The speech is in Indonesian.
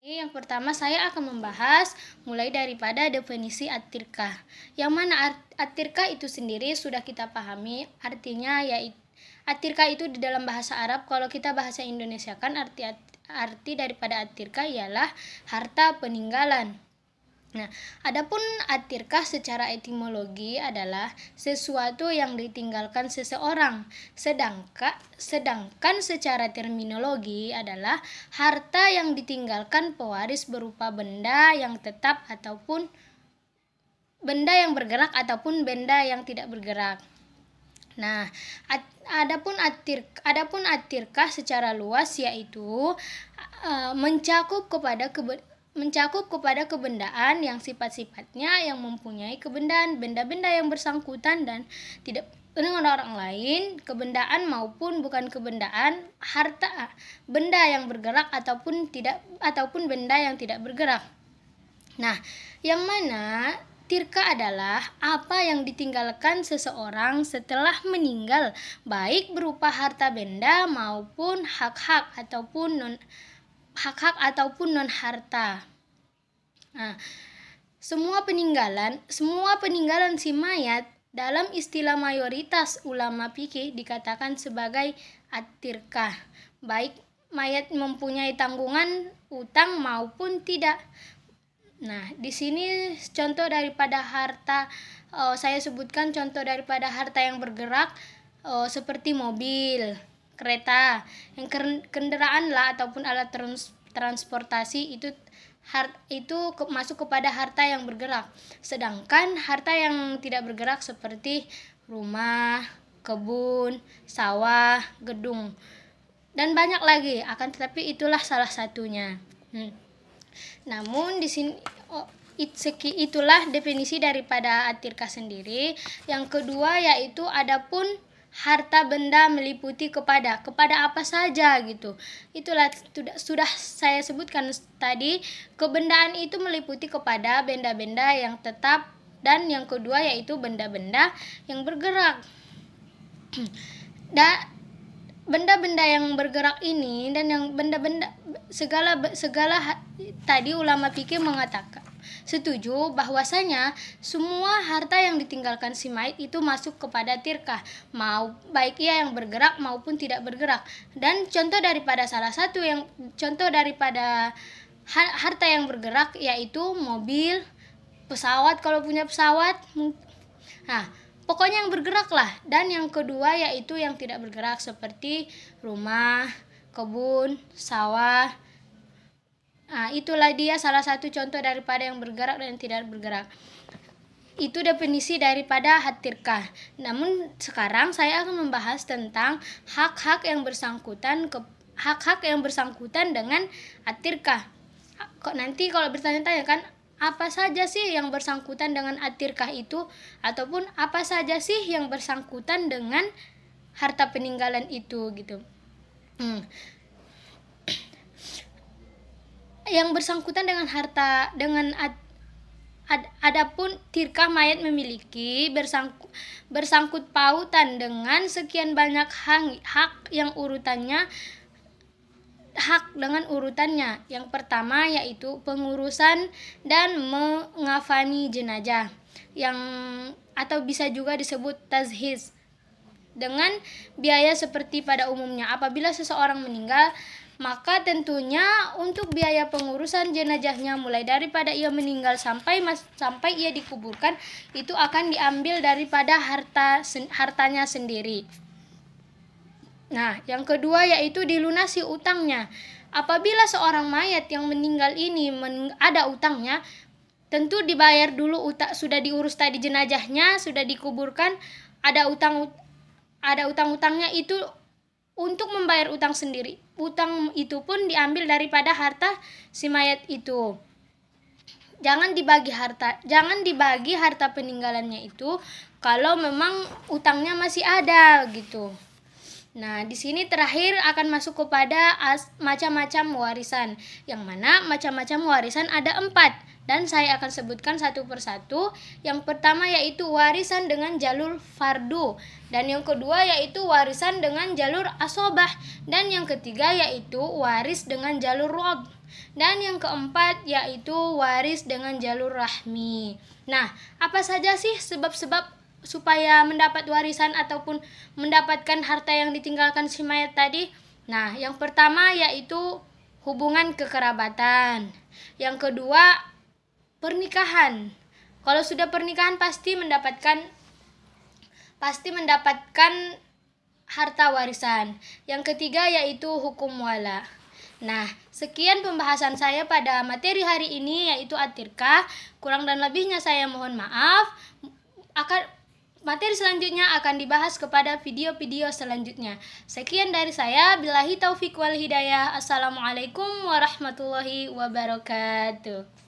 Yang pertama saya akan membahas mulai daripada definisi at-tirkah. Yang mana at-tirkah itu sendiri sudah kita pahami, artinya yaitu at-tirkah itu di dalam bahasa Arab. Kalau kita bahasa Indonesia kan arti daripada at-tirkah ialah harta peninggalan. Nah, adapun at-tirkah secara etimologi adalah sesuatu yang ditinggalkan seseorang. Sedangkan secara terminologi adalah harta yang ditinggalkan pewaris berupa benda yang tetap ataupun benda yang bergerak ataupun benda yang tidak bergerak. Nah, adapun at-tirkah secara luas yaitu mencakup kepada kebendaan yang sifat-sifatnya yang mempunyai kebendaan, benda-benda yang bersangkutan dan tidak dengan orang lain, kebendaan maupun bukan kebendaan, harta, benda yang bergerak ataupun benda yang tidak bergerak. Nah, yang mana tirkah adalah apa yang ditinggalkan seseorang setelah meninggal, baik berupa harta benda maupun hak-hak ataupun non harta. Nah, semua peninggalan si mayat dalam istilah mayoritas ulama fikih dikatakan sebagai at-tirkah, baik mayat mempunyai tanggungan utang maupun tidak. Nah, di sini contoh daripada harta, saya sebutkan contoh daripada harta yang bergerak seperti mobil, kereta, yang kendaraan lah ataupun alat transportasi itu masuk kepada harta yang bergerak. Sedangkan harta yang tidak bergerak seperti rumah, kebun, sawah, gedung dan banyak lagi, akan tetapi itulah salah satunya. Namun di sini itulah definisi daripada at-tirkah sendiri. Yang kedua yaitu adapun harta benda meliputi kepada apa saja gitu. Itulah sudah saya sebutkan tadi, kebendaan itu meliputi kepada benda-benda yang tetap, dan yang kedua yaitu benda-benda yang bergerak. Benda-benda yang bergerak ini dan yang benda-benda segala tadi ulama fikih mengatakan setuju bahwasanya semua harta yang ditinggalkan si mayit itu masuk kepada tirkah, baik ia yang bergerak maupun tidak bergerak. Dan contoh daripada harta yang bergerak yaitu mobil, pesawat kalau punya pesawat. Nah, pokoknya yang bergerak lah. Dan yang kedua yaitu yang tidak bergerak seperti rumah, kebun, sawah. Nah, itulah dia salah satu contoh daripada yang bergerak dan tidak bergerak. Itu definisi daripada at-tirkah. Namun sekarang saya akan membahas tentang hak-hak yang bersangkutan dengan at-tirkah. Nanti kalau bertanya-tanya kan, apa saja sih yang bersangkutan dengan at-tirkah itu, ataupun apa saja sih yang bersangkutan dengan harta peninggalan itu gitu. Yang bersangkutan dengan harta adapun tirkah mayat memiliki bersangkut pautan dengan sekian banyak hak dengan urutannya. Yang pertama yaitu pengurusan dan mengafani jenazah, atau bisa juga disebut tazhiz, dengan biaya seperti pada umumnya. Apabila seseorang meninggal, maka tentunya untuk biaya pengurusan jenazahnya mulai daripada ia meninggal sampai ia dikuburkan itu akan diambil daripada hartanya sendiri. Nah, yang kedua yaitu dilunasi utangnya. Apabila seorang mayat yang meninggal ini ada utangnya, tentu dibayar dulu sudah diurus tadi jenazahnya, sudah dikuburkan, ada utang-utangnya itu untuk membayar utang sendiri. Utang itu pun diambil daripada harta si mayat itu. Jangan dibagi harta peninggalannya itu kalau memang utangnya masih ada gitu. Nah, di sini terakhir akan masuk kepada macam-macam warisan, yang mana macam-macam warisan ada 4, dan saya akan sebutkan satu persatu. Yang pertama yaitu warisan dengan jalur fardu, dan yang kedua yaitu warisan dengan jalur asobah, dan yang ketiga yaitu waris dengan jalur rob, dan yang keempat yaitu waris dengan jalur rahmi. Nah, apa saja sih sebab-sebab supaya mendapat warisan ataupun mendapatkan harta yang ditinggalkan si mayat tadi? Nah, yang pertama yaitu hubungan kekerabatan. Yang kedua, pernikahan. Kalau sudah pernikahan pasti mendapatkan harta warisan. Yang ketiga yaitu hukum wala. Nah, sekian pembahasan saya pada materi hari ini yaitu at-tirkah. Kurang dan lebihnya saya mohon maaf. Materi selanjutnya akan dibahas kepada video-video selanjutnya. Sekian dari saya. Billahi taufik wal hidayah. Assalamualaikum warahmatullahi wabarakatuh.